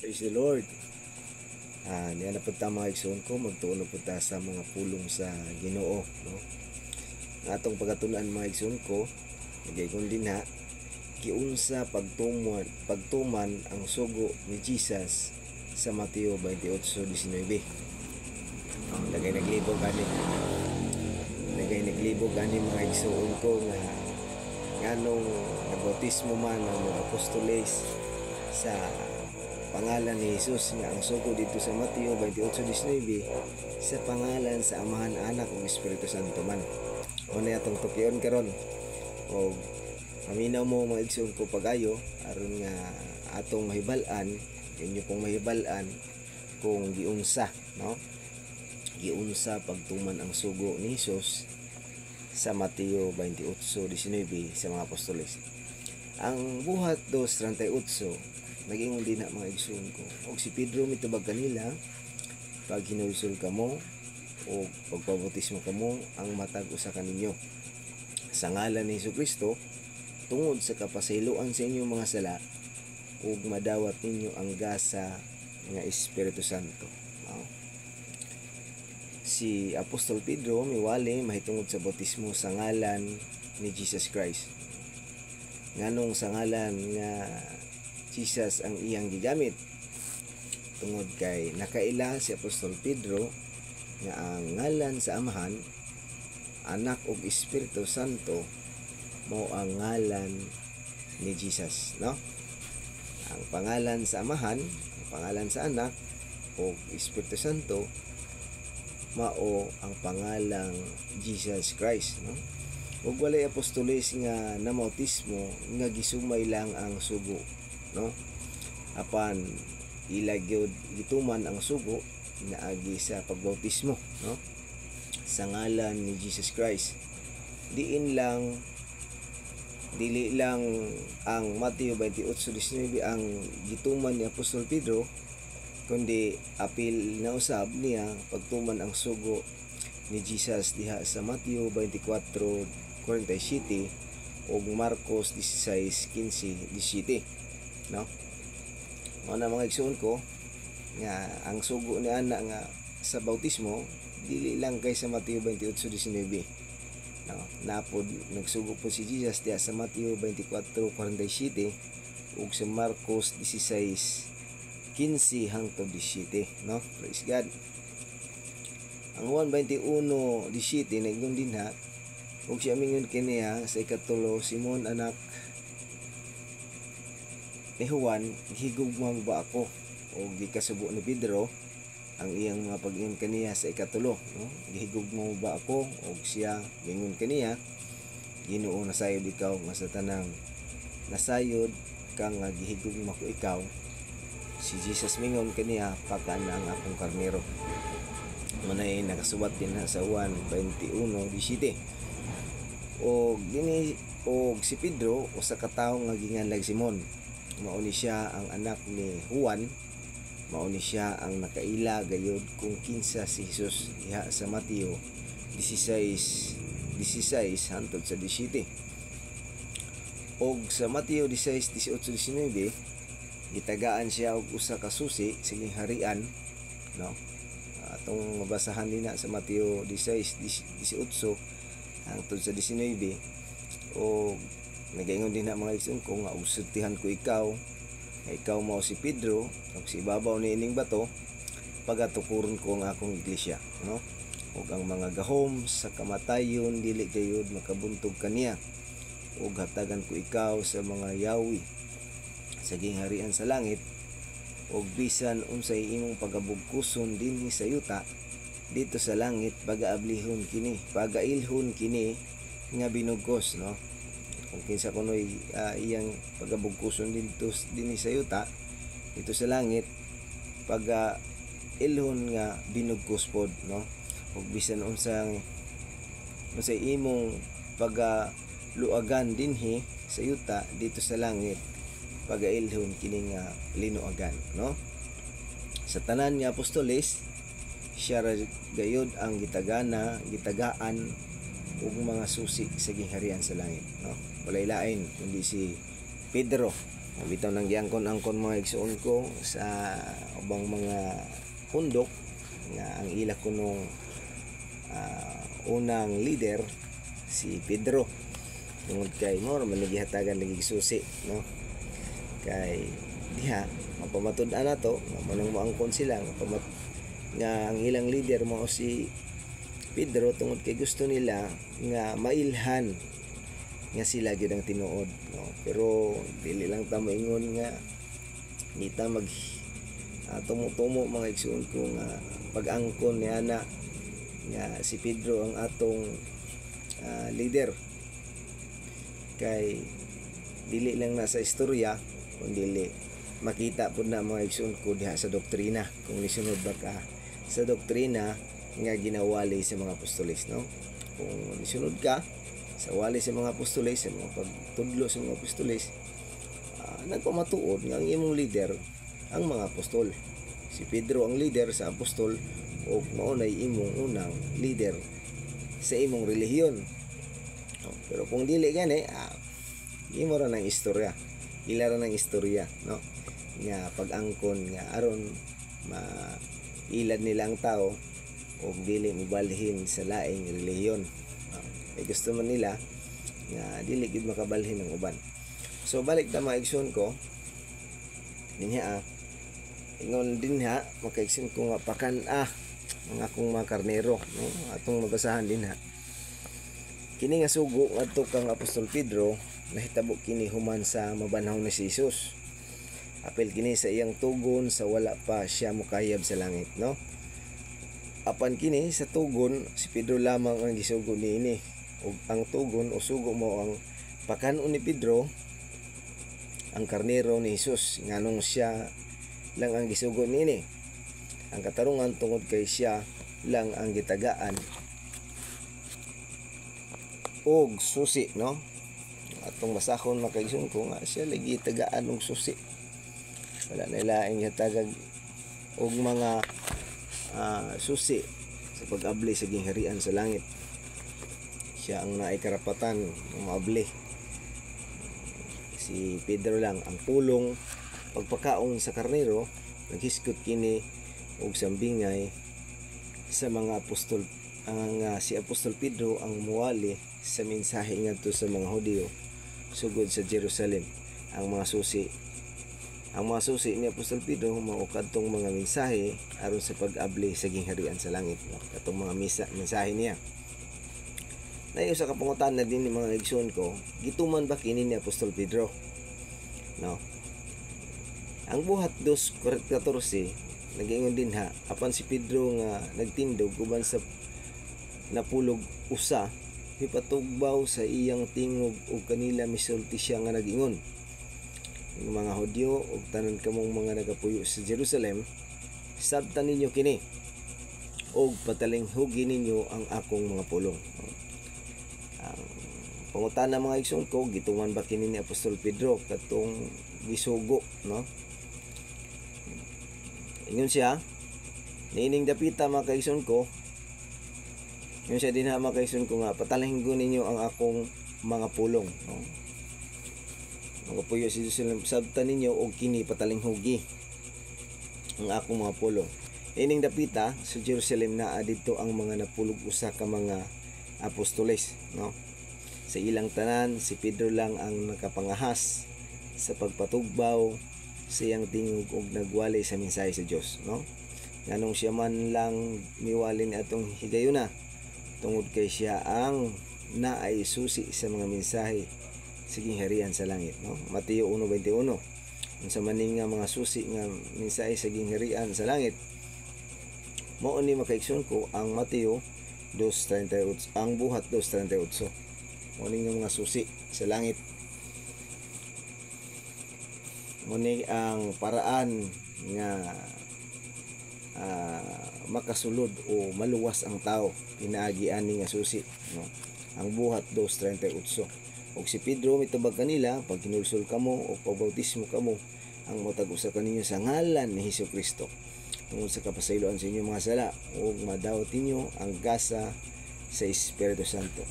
Praise the Lord. Niya na po ta mga igsoon ko, magtuon po ta sa mga pulong sa Ginoo, no? Ang atong pagatunan mga igsoon ko, nagaygon din ha, giunsa pagtuman ang sugo ni Jesus sa Mateo 28:19. Lagay naglibog ani mga igsoon ko nga nganong nagbautismo man ang mga apostoles sa pangalan ni Jesus nga ang sugo dito sa Mateo 28:19 sa pangalan sa Amahan, Anak ug Espiritu Santo man. Una atong tukyon karon o paminaw mo mga igsoon ko pagayo aron nga atong mahibal-an, inyo pong mahibal-an kung giunsa, no? Giunsa pagtuman ang sugo ni Jesus sa Mateo 28:19 sa mga apostoles. Ang buhat 2:38 naging din na mga igsoon ko. Og si Pedro mitubag kanila, pag hinulsol kamo o pagpabautismo kamo, ang matag usa kaninyo sa ngalan ni Jesucristo tungod sa kapasayloan sa inyong mga sala ug madawat ninyo ang gasa nga Espiritu Santo. Si Apostol Pedro miwali mahitungod sa bautismo sa ngalan ni Jesus Christ. Nganong sa ngalan nga Jesus ang iyang gigamit, tungod kay nakaila si Apostol Pedro nga ang ngalan sa Amahan, Anak ug Espiritu Santo mao ang ngalan ni Jesus, no? Ang pangalan sa Amahan, ang pangalan sa Anak ug Espiritu Santo mao ang pangalang Jesus Christ, no? Ug walay apostoles nga namautismo nga gisumay lang ang sugo, no? Apan ilagyod gituman ang sugo naagi sa pagbautismo, no? Sa ngalan ni Jesus Christ. Dili lang ang Mateo 28:19 ang gituman ni Apostol Pedro, kundi apil na usab niya pagtuman ang sugo ni Jesus diha sa Mateo 24:47 ug Marcos 16:15-17, no? Mga mga igsoon ko nga ang sugo ni ana nga sa bautismo dili lang kay sa Mateo 28:19, no? Napod nagsugo po si Jesus diha sa Mateo 24:47 ug sa Marcos 16:15-17, no? Praise God. Ang Juan 21:17 naging din ha, ug siya mingon kiniya sa ikatulo, Simon anak ni Juan, gihigugma mo ba ako? O gikasubo ni Pedro ang iyang mga pag-ingon kaniya sa ikatulo, no? Gihigugma mo ba ako? O siya mingon kaniya, Ginoo, nasayod ikaw nga sa tanang nasayod ka nga gihigugma ko ikaw. Si Jesus mingon kaniya, pagkaan ang akong karnero. Manay nakasuwat din sa Juan 21:17. O si Pedro o sa katawo nga ginganlag Simon, mauni siya ang anak ni Juan, mauni siya ang nakaila gayud kung kinsa si Jesus diha sa Mateo 16 hangtod sa 17. Og sa Mateo 16:18-19 gitagaan siya og usa ka susi sa harian, no? Atong mabasahan din na sa Mateo 16:18 hangtod sa 19. O nagaingon din na mga igsoon ko nga usultihan ko ikaw mao si Pedro ug si ibabaw ni ining bato pagatukuron ko ang akong iglesia, no? Ug ang mga gahom sa kamatayon dili gayud makabuntog kaniya, ug hatagan ko ikaw sa mga yawi sa gingharian sa langit, ug bisan unsay imong pagabugkuson dinhi sa yuta dito sa langit pagailhon kini nga binugkos, no? Kung kinsa kunoy iyang pagabugkuson dinhi sa yuta dito sa langit ilhon nga binugkos pod, no? Ug bisan unsay imong luagan dinhi sa yuta dito sa langit ilhon kini nga linuagan, no? Sa tanan nga apostoles siya gayud ang gitagaan ug mga susi sa gingharian sa langit, no? Walay lain kundi si Pedro bitaw nang giangkon-angkon mga igsoon ko sa ubang mga pundok nga ang ila ko nung unang leader si Pedro tungod kay mo man gihatagan lagi susi, no, kay diha mapamatud-an nato manang moangkon sila nga ang ilang leader mo si Pedro tungod kay gusto nila nga mailhan nga sila gyud ang tinuod, no, pero dili lang ta moingon nga di ta mag tumo-tumo mga igsoon ko nga pag-angkon ni ana nga si Pedro ang atong leader, kay dili lang nasa istorya kundi makita pud na mga igsoon ko diha sa doktrina kung nisunod ba ka sa doktrina nga ginawali sa mga apostoles, no, kung nisunod ka sa wali sa mga apostoles, sa mga pagtudlo sa mga apostoles, nagpamatuod nga ang imong leader ang mga apostol. Si Pedro ang leader sa apostol o maunay imong unang leader sa imong relihiyon. Pero kung dili gani, imo ra ng istorya, ila ra ng istorya, no, nga pag-angkon nga aron mailad nila ang tao o dili mobalhin sa laing relihiyon. Ay gusto man nila nga dili gid makabalhin ng uban. So balik ta mga igsoon ko dinha ingon dinha makaigsoon ko nga pakan-a ang akong mga karnero, no, atong mabasahan dinha. Kini nga sugo ngadto kang Apostol Pedro nahitabo kini human sa mabanhaw na si Jesus. Apil kini sa iyang tugon sa wala pa siya mokayab sa langit, no. Apan kini sa tugon si Pedro lamang ang gisugo niini. O ang tugon o sugo mo ang pakanon ni Pedro ang karnero ni Jesus nganong siya lang ang gisugo niini. Ang katarungan tungod kay siya lang ang gitagaan og susi, no, atong masahon makaigsoon ko nga siya lagi tagaan og susi, wala na laing hatagag og mga susi sa pag-abli sa gingharian sa langit. Siya ang naay karapatan ng maabli. Si Pedro lang ang pulong pagpakaon sa karnero naghiskot kini og sambingay sa mga apostol. Ang si Apostol Pedro ang muwali sa mensahe ngadto sa mga Hudiyo sugod sa Jerusalem. Ang mga susi ni Apostol Pedro mao kadtong mga mensahe aron sa pag-abli sa gingharian sa langit, no? Katong mga mensahe niya. Nayo sa kapangutan na din ni mga igsoon ko, gituman ba kini ni Apostol Pedro? No. Ang buhat 2:14 nagingon din ha, apan si Pedro nga nagtindog uban sa napulog usa, hipatugbaw sa iyang tingog ug kanila misulti siya nga nagingon. Ang mga Hudyo ug tanan kamong mga nagapuyo sa Jerusalem, sabtan ninyo kini ug patalinghugin ninyo ang akong mga pulong. Pangutan na mga igsoon ko, gituman ba kini ni Apostol Pedro katong gisugo, no? Ingon siya, niining dapita mga kaigsoon ko, yun siya din ha mga kaigsoon ko nga, patalinggo ninyo ang akong mga pulong, no? Mga puyo si Jerusalem, sabtan ninyo o kini patalinghugi ang akong mga pulong. Ining dapita sa Jerusalem na dito ang mga napulog usa ka mga apostoles, no? Sa ilang tanan, si Pedro lang ang nakapangahas sa pagpatugbaw sa iyang tingog og nagwali sa mensahe sa Dios, no? Nganong siya man lang miwali ni atong higayuna tungod kay siya ang naay susi sa mga mensahe sa gingharian sa langit, no? Mateo 1:21. Unsa man nga mga susi nga mensahe sa gingharian sa langit, mao ni makaigsoon ko ang Mateo 2:38, ang buhat 2:38. Muni ng mga susi sa langit. Muni ang paraan nga makasulod o maluwas ang tao pinaagi ani nga susi, no? Ang buhat 2:38. Og si Pedro mitubag kanila pag kinulsol kamo o pagbautismo kamo ang matag usa kaninyo sa ngalan ni Hesukristo tungod sa kapasayloan sa inyong mga sala ug madawat ninyo ang gasa sa Espiritu Santo.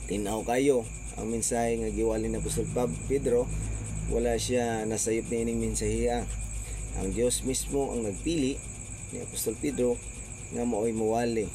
Tinaw kayo ang mensahe nga giwali ni Apostol Pedro wala siya nasayop na ining mensahiya. Ang Dios mismo ang nagpili ni Apostol Pedro nga maoy mawali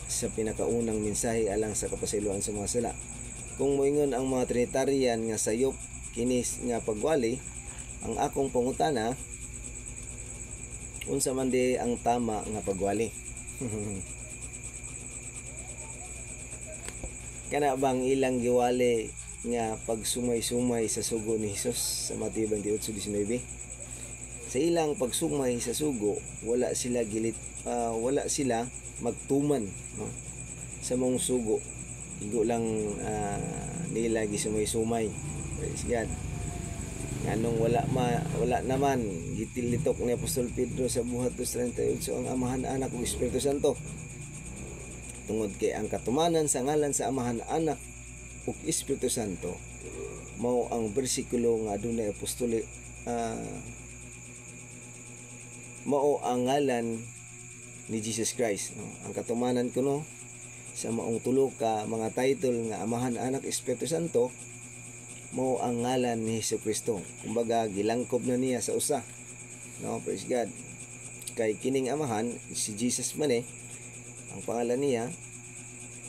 sa pinakaunang mensahe alang sa kapasayloan sa mga sala. Kung moingon ang mga Trinitarian nga sayop kinis nga pagwali, ang akong pangutana, unsa man di ang tama nga pagwali? Kana bang ilang giwali nga pagsumay-sumay sa sugo ni Hesus sa Mateo 28:19? Sa ilang pagsumay sa sugo, wala sila wala sila magtuman, no? Sa mong sugo, igo lang nila gisumay-sumay. Praise God. Nganong wala naman gitilitok ni Apostol Pedro sa buhat 2:38 ang Amahan, Anak ug Espiritu Santo. Tungod kay ang katumanan sa ngalan sa Amahan, Anak ug Espiritu Santo mao ang bersikulo nga adunay apostoli, mao ang ngalan ni Jesus Christ, no? Ang katumanan kuno sa maong tulo ka mga title nga Amahan, Anak, Espiritu Santo mao ang ngalan ni Hesukristo. Kumbaga gilangkob na niya sa usa, no? Praise God. Kay kining Amahan si Jesus man ang pangalan niya,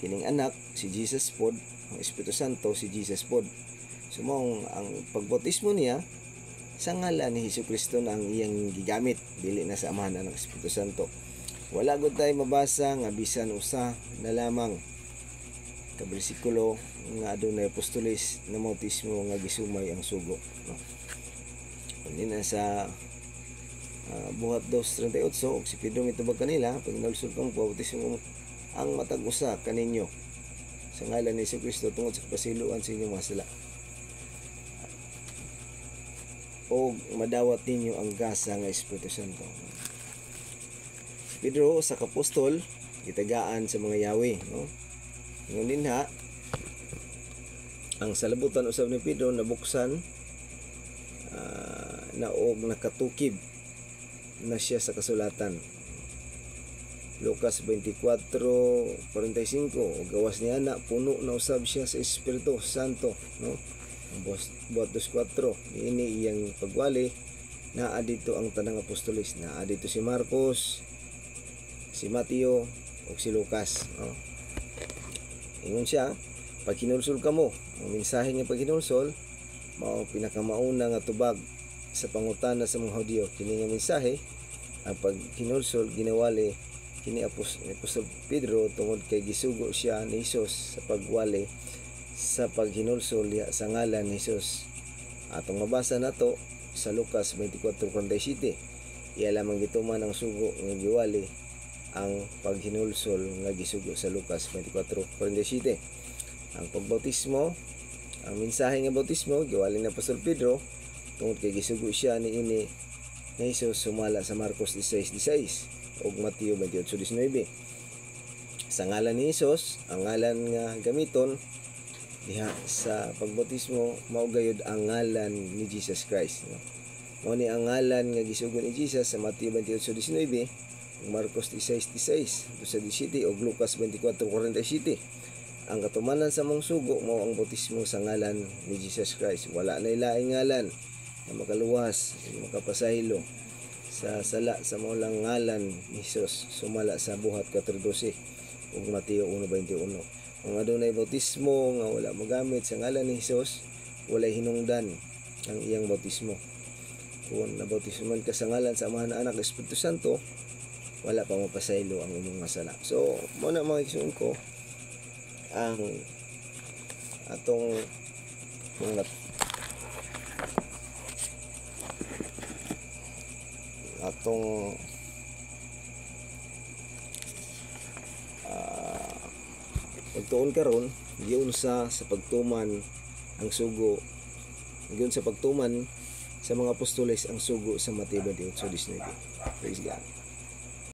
kining anak si Jesus pod, ang Espiritu Santo si Jesus pod. So mao ang pagbautismo niya sa ngalan ni Hesukristo na ang iyang gigamit, dili na sa Amahan, Anak, Espiritu Santo. Wala gud tay mabasa nga bisan usa na lamang ka bersikulo nga adunay apostoles na bautismo nga gisumay ang sugo, no? Kundi na sa buhat 2:38 og si Pedro mitubag kanila, pagnalusod kang bautismo ang matag usa kaninyo sa ngalan ni Jesucristo tungod sa kapasiluan sa inyong mga sala, o madawat ninyo ang gasa nga Espiritu Santo. Si Pedro sa kapostol gitagaan sa mga yawi, no? Ngunit ang salabutan usab ni Pedro nabuksan na og nakatukib na siya sa kasulatan. Lucas 24:45, o gawas niya na puno na usab siya sa Espiritu Santo, no? Buhat 2:4, ini iyang pagwali naa dito ang tanang apostoles, naa dito si Marcos, si Mateo ug si Lucas, no? Ingon siya, pag hinulsol ka mo, ang mensahe nga pag hinulsol mao pinakamauna nga tubag sa pangutana sa mga Hudyo. Kini nga mensahe ang pag hinulsol ginawali kini Apostol Pedro tungod kay gisugo siya ni Hesus sa pagwali sa paghinulsol sa ngalan ni Hesus. Atong mabasa nato sa Lucas 24:47. Iya lamang gituman ang sugo nga giwali ang paghinulsol nga gisugo sa Lucas 24:47. Ang pagbautismo, ang mensahe nga bautismo giwali ni Apostol Pedro tungod kay gisugo siya ni ini ni Hesus sumala sa Marcos 16:16 ug Mateo 28:19. Sa ngalan ni Hesus, ang ngalan nga gamiton diha sa pagbautismo mao gayud ang ngalan ni Jesus Christ, no? Mao ni ang ngalan nga gisugo ni Jesus sa Mateo 28:19, Marcos 16:16, 17 ug Lucas 24:47. Ang katumanan sa mong sugo mao ang bautismo sa ngalan ni Jesus Christ. Wala na ilaing ngalan na makaluwas, makapasahilo sa sala sa maulang ngalan ni Jesus sumala sa buhat 4:12 ug Mateo 1:21. Ang adunay bautismo nga wala magamit sa ngalan ni Jesus, walay hinungdan ang iyang bautismo. Kung nabautismoan ka sa ngalan sa Amahan, Anak, Espiritu Santo, wala pa mapasaylo ang imong mga sala. So mo na mga igsoon ko ang atong mga pagtuon karon giun sa pagtuman ang sugo, giun sa pagtuman sa mga apostoles ang sugo sa Mateo 28:19. Praise God.